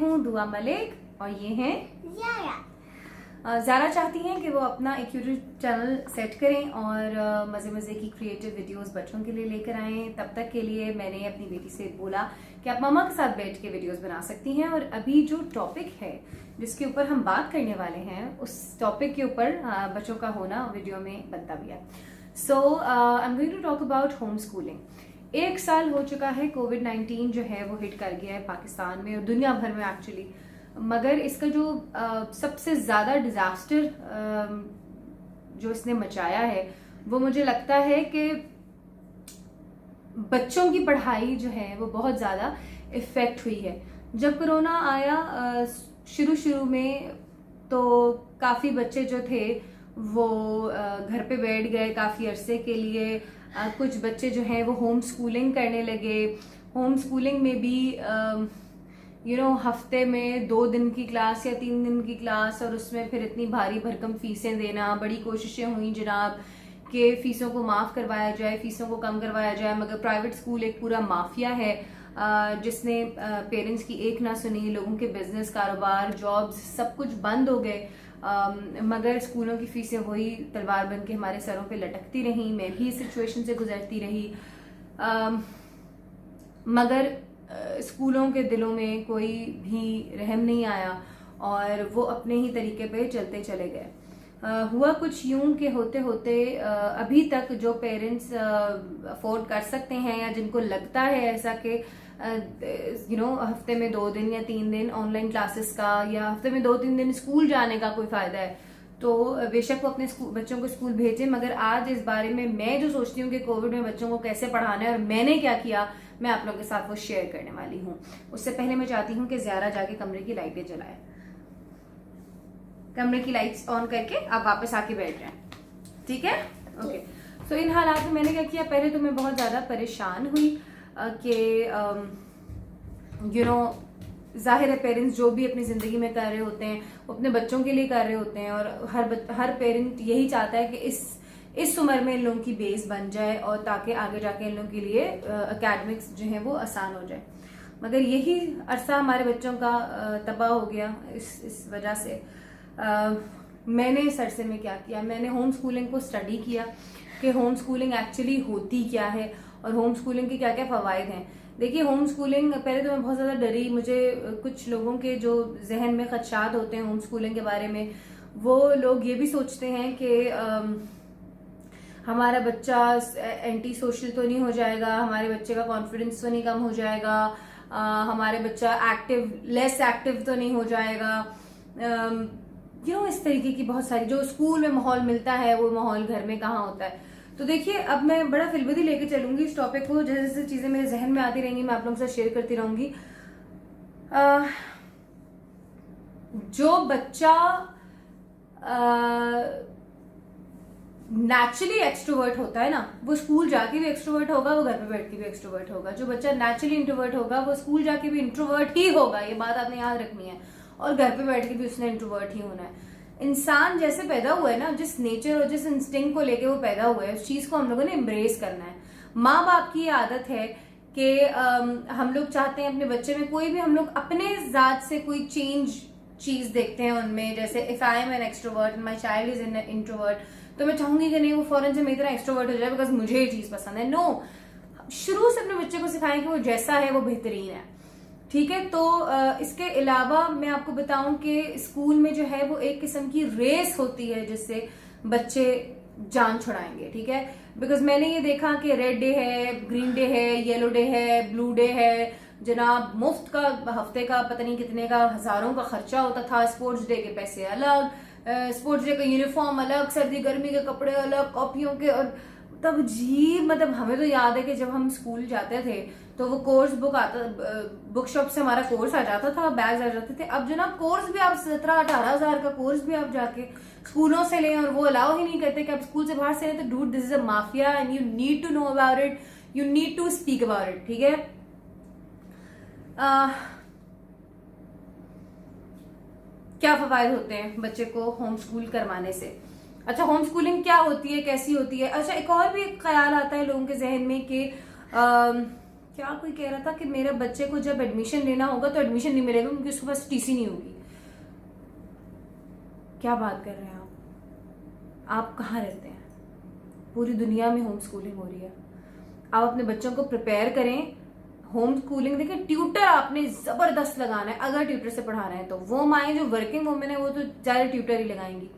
हूँ दुआ मलिक और ये हैं ज़ारा चाहती हैं कि वो अपना एक यूट्यूब चैनल सेट करें और मज़े मज़े की क्रिएटिव वीडियोस बच्चों के लिए लेकर आएं। तब तक के लिए मैंने अपनी बेटी से बोला कि आप मम्मा के साथ बैठ के वीडियोस बना सकती हैं। और अभी जो टॉपिक है जिसके ऊपर हम बात करने वाले हैं उस टॉपिक के ऊपर बच्चों का होना वीडियो में बनता भी है। So I am going to talk about home schooling. 1 साल हो चुका है, कोविड-19 जो है वो हिट कर गया है पाकिस्तान में और दुनिया भर में एक्चुअली। मगर इसका जो सबसे ज़्यादा डिज़ास्टर जो इसने मचाया है वो मुझे लगता है कि बच्चों की पढ़ाई जो है वो बहुत ज़्यादा इफ़ेक्ट हुई है। जब कोरोना आया शुरू में तो काफ़ी बच्चे जो थे वो घर पे बैठ गए काफ़ी अरसे के लिए। कुछ बच्चे जो हैं वो होम स्कूलिंग करने लगे। होम स्कूलिंग में भी हफ्ते में 2 दिन की क्लास या 3 दिन की क्लास, और उसमें फिर इतनी भारी भरकम फीसें देना। बड़ी कोशिशें हुई जनाब कि फ़ीसों को माफ़ करवाया जाए, फ़ीसों को कम करवाया जाए, मगर प्राइवेट स्कूल एक पूरा माफिया है जिसने पेरेंट्स की एक ना सुनी। लोगों के बिजनेस, कारोबार, जॉब्स सब कुछ बंद हो गए। मगर स्कूलों की फीसें वही तलवार बन के हमारे सरों पे लटकती रहीं। मैं भी इस सिचुएशन से गुजरती रही, मगर स्कूलों के दिलों में कोई भी रहम नहीं आया और वो अपने ही तरीके पे चलते चले गए। हुआ कुछ यूं कि होते होते अभी तक जो पेरेंट्स अफोर्ड कर सकते हैं या जिनको लगता है ऐसा कि हफ्ते में 2 दिन या 3 दिन ऑनलाइन क्लासेस का या हफ्ते में 2-3 दिन स्कूल जाने का कोई फायदा है, तो बेशक वो अपने बच्चों को स्कूल भेजें। मगर आज इस बारे में मैं जो सोचती हूँ कि कोविड में बच्चों को कैसे पढ़ाना है और मैंने क्या किया, मैं आप लोगों के साथ वो शेयर करने वाली हूँ। उससे पहले मैं चाहती हूँ कि ज़ारा जाके कमरे की लाइटें जलाए। कमरे की लाइट्स ऑन करके आप वापस आके बैठ जाएं, ठीक है? ओके। सो इन हालात में मैंने क्या किया, पहले तो मैं बहुत ज़्यादा परेशान हुई कि जाहिर है पेरेंट्स जो भी अपनी ज़िंदगी में कर रहे होते हैं वो अपने बच्चों के लिए कर रहे होते हैं, और हर पेरेंट यही चाहता है कि इस उम्र में इन लोगों की बेस बन जाए और ताकि आगे जाके इन लोगों के लिए एकेडमिक्स जो है वो आसान हो जाए। मगर यही अरसा हमारे बच्चों का तबाह हो गया इस वजह से। मैंने इस अरसे में क्या किया, मैंने होम स्कूलिंग को स्टडी किया कि होम स्कूलिंग एक्चुअली होती क्या है और होम स्कूलिंग के क्या क्या फ़वाइद हैं। देखिए, होम स्कूलिंग, पहले तो मैं बहुत ज़्यादा डरी। मुझे कुछ लोगों के जो जहन में खदशात होते हैं होम स्कूलिंग के बारे में, वो लोग ये भी सोचते हैं कि हमारा बच्चा एंटी सोशल तो नहीं हो जाएगा, हमारे बच्चे का कॉन्फिडेंस तो नहीं कम हो जाएगा, हमारे बच्चा लेस एक्टिव तो नहीं हो जाएगा। इस तरीके की बहुत सारी जो स्कूल में माहौल मिलता है वो माहौल घर में कहाँ होता है। तो देखिए, अब मैं बड़ा फिलबदी लेके चलूंगी इस टॉपिक को। जैसे जैसे चीजें मेरे जहन में आती रहेंगी मैं आप लोगों से शेयर करती रहूंगी। जो बच्चा नेचुरली एक्सट्रोवर्ट होता है ना, वो स्कूल जाके भी एक्सट्रोवर्ट होगा, वो घर पे बैठ के भी एक्सट्रोवर्ट होगा। जो बच्चा नेचुरली इंट्रोवर्ट होगा वो स्कूल जाके भी इंट्रोवर्ट ही होगा, ये बात आपने याद रखनी है, और घर पे बैठ के भी उसने इंट्रोवर्ट ही होना है। इंसान जैसे पैदा हुआ है ना, जिस नेचर और जिस इंस्टिंक्ट को लेके वो पैदा हुआ है, उस चीज को हम लोगों ने एम्ब्रेस करना है। माँ बाप की ये आदत है कि हम लोग चाहते हैं अपने बच्चे में कोई भी हम लोग अपने जात से कोई चीज देखते हैं उनमें। जैसे if I am an extrovert, my child is an introvert, तो मैं चाहूंगी कि नहीं वो फौरन से मेरी तरह एक्सट्रोवर्ट हो जाए बिकॉज मुझे ये चीज पसंद है। नो, शुरू से अपने बच्चे को सिखाएं कि वो जैसा है वो बेहतरीन है, ठीक है? तो इसके अलावा मैं आपको बताऊं कि स्कूल में जो है वो एक किस्म की रेस होती है जिससे बच्चे जान छुड़ाएंगे, ठीक है? बिकॉज मैंने ये देखा कि रेड डे है, ग्रीन डे है, येलो डे है, ब्लू डे है, जनाब मुफ्त का हफ्ते का पता नहीं कितने का हजारों का खर्चा होता था। स्पोर्ट्स डे के पैसे अलग, स्पोर्ट्स डे का यूनिफॉर्म अलग, सर्दी गर्मी के कपड़े अलग, कॉपियों के। और तब जी मतलब हमें तो याद है कि जब हम स्कूल जाते थे तो वो कोर्स बुक शॉप से हमारा कोर्स आ जाता था, बैग्स आ जाते थे। अब जनाब कोर्स भी आप 17-18 हजार का कोर्स भी आप जाके स्कूलों से लें और वो अलाउ ही नहीं करते कि आप स्कूल से बाहर से लें। तो dude, this is a mafia and you need to know about it, you need to speak about it, ठीक है? क्या फायदे होते हैं बच्चे को होम स्कूल करवाने से? अच्छा, होम स्कूलिंग क्या होती है, कैसी होती है? अच्छा, एक और भी एक ख्याल आता है लोगों के जहन में कि क्या कोई कह रहा था कि मेरे बच्चे को जब एडमिशन लेना होगा तो एडमिशन नहीं मिलेगा क्योंकि उसके पास टीसी नहीं होगी। क्या बात कर रहे हैं आप कहाँ रहते हैं? पूरी दुनिया में होम स्कूलिंग हो रही है। आप अपने बच्चों को प्रिपेयर करें। होम स्कूलिंग देखिए, ट्यूटर आपने जबरदस्त लगाना है। अगर ट्यूटर से पढ़ाना है तो वो माएँ जो वर्किंग वुमेन है वो तो ज्यादा ट्यूटर ही लगाएंगी,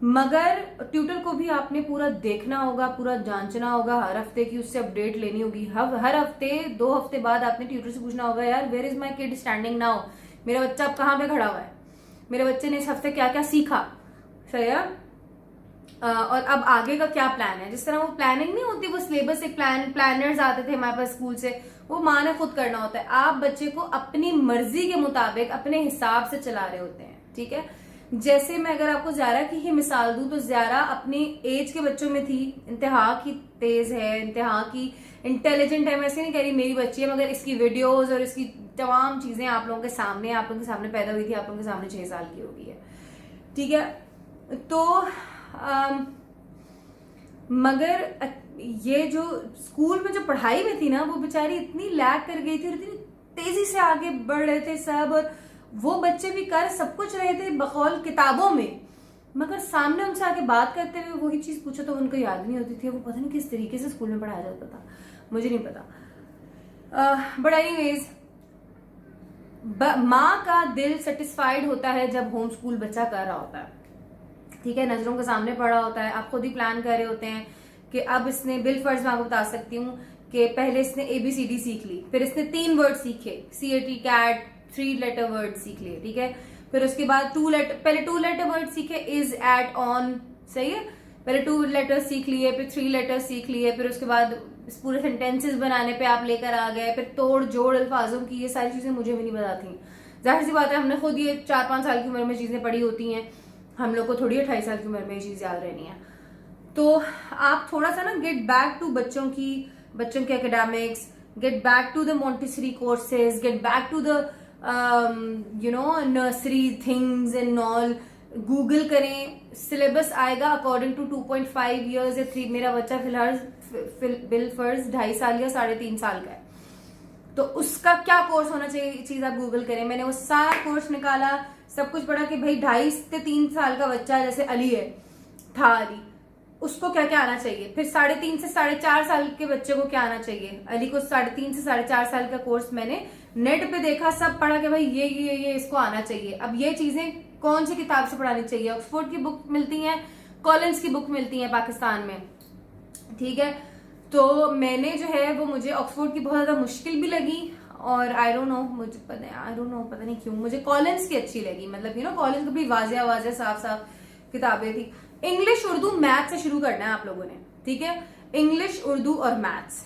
मगर ट्यूटर को भी आपने पूरा देखना होगा, पूरा जांचना होगा, हर हफ्ते की उससे अपडेट लेनी होगी। हर हफ्ते 2 हफ्ते बाद आपने ट्यूटर से पूछना होगा, यार where is my kid standing now, मेरा बच्चा अब कहाँ पे खड़ा हुआ है, मेरे बच्चे ने इस हफ्ते क्या क्या सीखा, सही है, और अब आगे का क्या प्लान है। जिस तरह वो प्लानिंग नहीं होती, वो सिलेबस एक प्लानर्स आते थे हमारे पास स्कूल से, वो माँ ने खुद करना होता है। आप बच्चे को अपनी मर्जी के मुताबिक अपने हिसाब से चला रहे होते हैं, ठीक है। जैसे मैं अगर आपको ज़ारा की ही मिसाल दूं तो ज़ारा अपनी एज के बच्चों में थी, इंतहा की तेज है, इंतहा की इंटेलिजेंट है। मैं ऐसे नहीं कह रही मेरी बच्ची है, मगर इसकी वीडियोस और इसकी तमाम चीजें आप लोगों के सामने पैदा हुई थी, आप लोगों के सामने 6 साल की होगी है, ठीक है। तो मगर ये जो स्कूल में जो पढ़ाई में थी ना, वो बेचारी इतनी लैग कर गई थी और इतनी तेजी से आगे बढ़ रहे थे सब, और वो बच्चे भी कर सब कुछ रहे थे बकौल किताबों में, मगर सामने उनसे आके बात करते हुए वही चीज पूछो तो उनको याद नहीं होती थी। वो पता नहीं किस तरीके से स्कूल में पढ़ाया जाता था, मुझे नहीं पता। बट एनीवेज, माँ का दिल सेटिस्फाइड होता है जब होम स्कूल बच्चा कर रहा होता है, ठीक है, नजरों के सामने पढ़ा होता है। आप खुद ही प्लान कर रहे होते हैं कि अब इसने बिल फर्ज, मैं आपको बता सकती हूँ कि पहले इसने ABCD सीख ली, फिर इसने 3 वर्ड सीखे, CAT कैट 3 लेटर वर्ड सीख लिए, ठीक है। फिर उसके बाद पहले 2 लेटर वर्ड सीखे, इज, एट, ऑन, सही है। पहले 2 लेटर सीख लिए, फिर 3 लेटर सीख लिए, फिर उसके बाद पूरे सेंटेंसेस बनाने पे आप लेकर आ गए, फिर तोड़ जोड़ अल्फाजों की, ये सारी चीजें मुझे भी नहीं पता थी। जाहिर सी बात है, हमने खुद ये 4-5 साल की उम्र में चीजें पढ़ी होती हैं, हम लोग को थोड़ी 28 साल की उम्र में ये चीज याद रहनी है। तो आप थोड़ा सा ना गेट बैक टू बच्चों के academics, get back to the Montessori courses, get back to the nursery things and all. Google करें, सिलेबस आएगा अकॉर्डिंग टू 2.5 ईयर्स या 3। मेरा बच्चा फिलहाल बिल फर्ज 2.5 साल या 3.5 साल का है, तो उसका क्या कोर्स होना चाहिए, चीज आप गूगल करें। मैंने वो सारा कोर्स निकाला, सब कुछ पढ़ा कि भाई 2.5 से 3 साल का बच्चा जैसे अली है, था अली, उसको क्या क्या आना चाहिए। फिर 3.5 से 4.5 साल के बच्चे को क्या आना चाहिए, अली को 3.5 से 4.5 साल का कोर्स मैंने नेट पे देखा, सब पढ़ा कि भाई ये इसको आना चाहिए। अब ये चीजें कौन सी किताब से पढ़ानी चाहिए, ऑक्सफोर्ड की बुक मिलती है, कॉलिंस की बुक मिलती है पाकिस्तान में, ठीक है। तो मैंने जो है वो, मुझे ऑक्सफोर्ड की बहुत ज्यादा मुश्किल भी लगी, और आई डोंट नो पता नहीं क्यों मुझे कॉलिंस की अच्छी लगी। मतलब कॉलिंस को भी वाजिया साफ किताबें थी। इंग्लिश, उर्दू, मैथ से शुरू करना है आप लोगों ने, ठीक है। इंग्लिश, उर्दू और मैथ्स,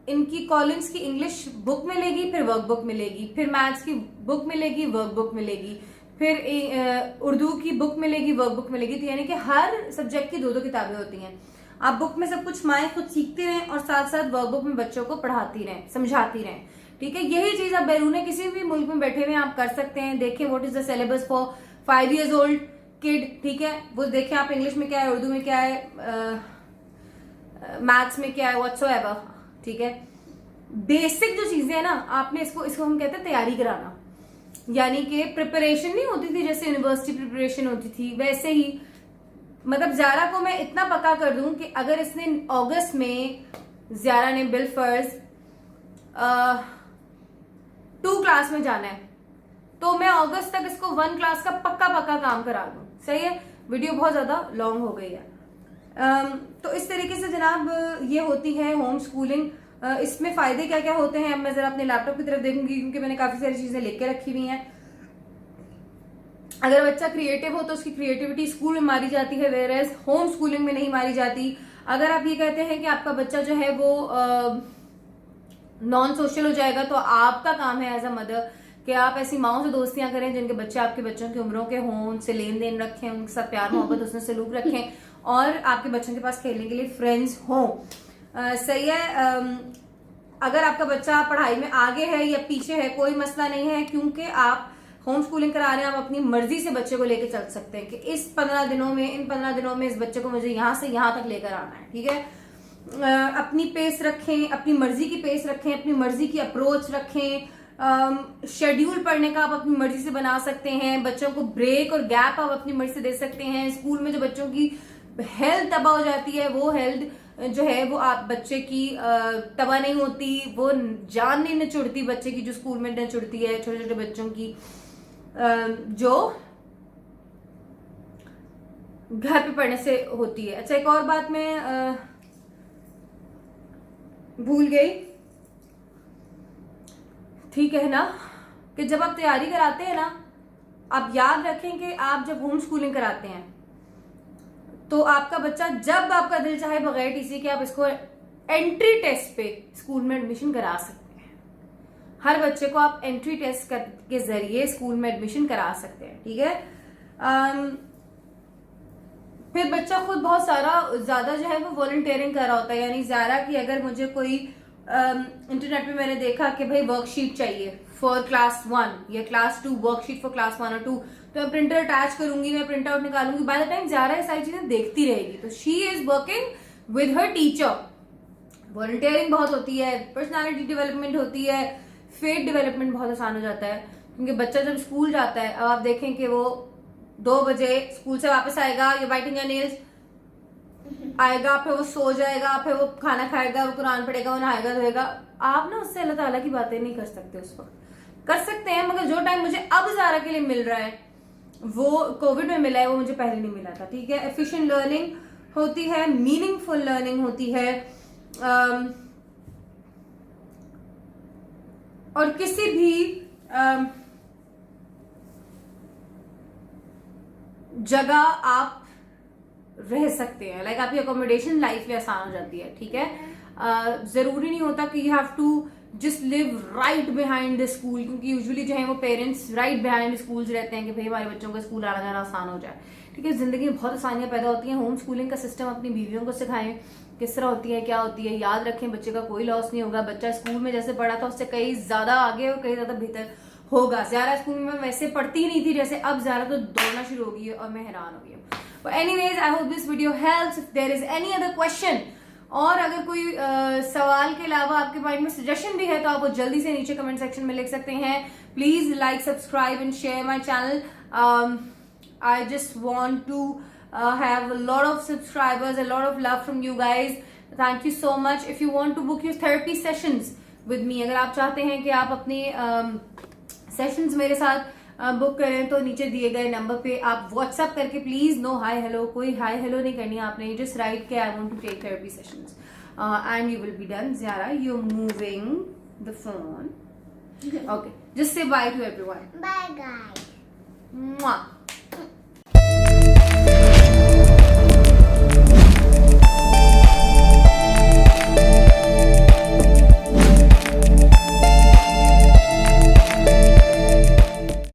इनकी कॉलिंस की इंग्लिश बुक मिलेगी, फिर वर्कबुक मिलेगी, फिर मैथ्स की बुक मिलेगी, वर्कबुक मिलेगी, फिर उर्दू की बुक मिलेगी, वर्कबुक मिलेगी। तो यानी कि हर सब्जेक्ट की 2-2 किताबें होती हैं। आप बुक में सब कुछ माएँ खुद सीखती रहें और साथ साथ वर्कबुक में बच्चों को पढ़ाती रहें, समझाती रहें, ठीक है। यही चीज आप बैरून किसी भी मुल्क में बैठे हुए आप कर सकते हैं। देखें what is the syllabus for 5 years old kid, ठीक है, वो देखें आप इंग्लिश में क्या है, उर्दू में क्या है, मैथ्स में क्या है, व्हाटसोएवर, ठीक है। बेसिक जो चीजें है ना, आपने इसको हम कहते हैं तैयारी कराना, यानी कि प्रिपरेशन नहीं होती थी जैसे यूनिवर्सिटी प्रिपरेशन होती थी, वैसे ही। मतलब ज़ारा को मैं इतना पक्का कर दूं कि अगर इसने अगस्त में, ज़ारा ने बिल फर्ज 2 क्लास में जाना है, तो मैं अगस्त तक इसको 1 क्लास का पक्का काम करा दूं, सही है। वीडियो बहुत ज्यादा लॉन्ग हो गई है। तो इस तरीके से जनाब ये होती है होम स्कूलिंग। इसमें फायदे क्या क्या होते हैं, अब मैं जरा अपने लैपटॉप की तरफ देखूंगी क्योंकि मैंने काफी सारी चीजें लेके रखी हुई हैं। अगर बच्चा क्रिएटिव हो तो उसकी क्रिएटिविटी स्कूल में मारी जाती है, वेयरएज होम स्कूलिंग में नहीं मारी जाती। अगर आप ये कहते हैं कि आपका बच्चा जो है वो नॉन सोशल हो जाएगा, तो आपका काम है एज अ मदर कि आप ऐसी माओं से दोस्तियां करें जिनके बच्चे आपके बच्चों की उम्रों के हों, उनसे लेन देन रखें, उनके साथ प्यार मोहब्बत उसमें सलूक रखें, और आपके बच्चों के पास खेलने के लिए फ्रेंड्स हों, सही है। अगर आपका बच्चा पढ़ाई में आगे है या पीछे है, कोई मसला नहीं है, क्योंकि आप होम स्कूलिंग करा रहे हैं, आप अपनी मर्जी से बच्चे को लेकर चल सकते हैं कि इन 15 दिनों में इस बच्चे को मुझे यहाँ से यहाँ तक लेकर आना है, ठीक है। अपनी पेस रखें, अपनी मर्जी की पेस रखें, अपनी मर्जी की अप्रोच रखें। शेड्यूल पढ़ने का आप अपनी मर्जी से बना सकते हैं। बच्चों को ब्रेक और गैप आप अपनी मर्जी से दे सकते हैं। स्कूल में जो बच्चों की हेल्थ तबाह हो जाती है, वो हेल्थ जो है वो आप बच्चे की तबाह नहीं होती, वो जान नहीं निचुड़ती बच्चे की जो स्कूल में निचुड़ती है छोटे छोटे बच्चों की, जो घर पे पढ़ने से होती है। अच्छा, एक और बात मैं भूल गई, ठीक है ना, कि जब आप तैयारी कराते हैं ना, आप याद रखें कि आप जब होम स्कूलिंग कराते हैं तो आपका बच्चा जब आपका दिल चाहे बगैर टीसी के आप इसको एंट्री टेस्ट पे स्कूल में एडमिशन करा सकते हैं। हर बच्चे को आप एंट्री टेस्ट के जरिए स्कूल में एडमिशन करा सकते हैं, ठीक है। फिर बच्चा खुद बहुत सारा ज्यादा जो है वो वॉलंटियरिंग कर रहा होता है, यानी ज़ारा कि अगर मुझे कोई इंटरनेट पे मैंने देखा कि भाई वर्कशीट चाहिए फॉर क्लास 1 या क्लास 2, वर्कशीट फॉर क्लास 1 और 2, तो मैं प्रिंटर अटैच करूंगी, मैं प्रिंट आउट निकालूंगी। बाय द टाइम ज़ारा ये सारी चीजें देखती रहेगी, तो she is working with her teacher. Volunteering बहुत होती है, पर्सनालिटी डेवलपमेंट होती है, फेट डेवलपमेंट बहुत आसान हो जाता है। क्योंकि बच्चा जब स्कूल जाता है, अब आप देखें कि वो 2 बजे स्कूल से वापस आएगा, ये बाइटिंग या नेल्स आएगा, फिर वो सो जाएगा, फिर वो खाना खाएगा, वो कुरान पढ़ेगा, वो नहाएगा धोएगा। आप ना उससे अल्लाह ताला की बातें नहीं कर सकते। उस वक्त कर सकते हैं, मगर जो टाइम मुझे अब ज़ारा के लिए मिल रहा है वो कोविड में मिला है, वो मुझे पहले नहीं मिला था, ठीक है। एफिशिएंट लर्निंग होती है, मीनिंगफुल लर्निंग होती है, और किसी भी जगह आप रह सकते हैं। लाइक आपकी अकोमोडेशन लाइफ में आसान हो जाती है, ठीक है। जरूरी नहीं होता कि you have to just live right behind the school, क्योंकि यूजुअली जो है वो पेरेंट्स राइट बिहाइंड स्कूल्स रहते हैं कि भाई हमारे बच्चों का स्कूल आना जाना आसान हो जाए, ठीक है। जिंदगी में बहुत आसानियां पैदा होती हैं। होम स्कूलिंग का सिस्टम अपनी बीवियों को सिखाएं किस तरह होती है, क्या होती है। याद रखें, बच्चे का कोई लॉस नहीं होगा। बच्चा स्कूल में जैसे पढ़ा था उससे कहीं ज्यादा आगे और कहीं ज्यादा बेहतर होगा। ज़ारा स्कूल में वैसे पढ़ती ही नहीं थी जैसे अब ज़ारा तो दौड़ना शुरू हो गई है और मैं हैरान हो गई हूँ। But anyways, I hope this video helps. If there is any other question, और अगर कोई सवाल के अलावा आपके माइंड में सजेशन भी है तो आप वो जल्दी से नीचे कमेंट सेक्शन में लिख सकते हैं। Please like, subscribe and share my channel. I just want to have a lot of subscribers, a lot of love from you guys. Thank you so much. If you want to book your therapy sessions with me, अगर आप चाहते हैं कि आप अपनी sessions मेरे साथ book करें तो नीचे दिए गए नंबर पे आप व्हाट्सएप करके प्लीज, नो हाई हेलो, कोई हाई हेलो नहीं करनी है आपने, जस्ट राइट के I want to take therapy sessions and you will be done. Zara, you are moving the phone, okay, just say bye to everyone. Bye guys. Mwah.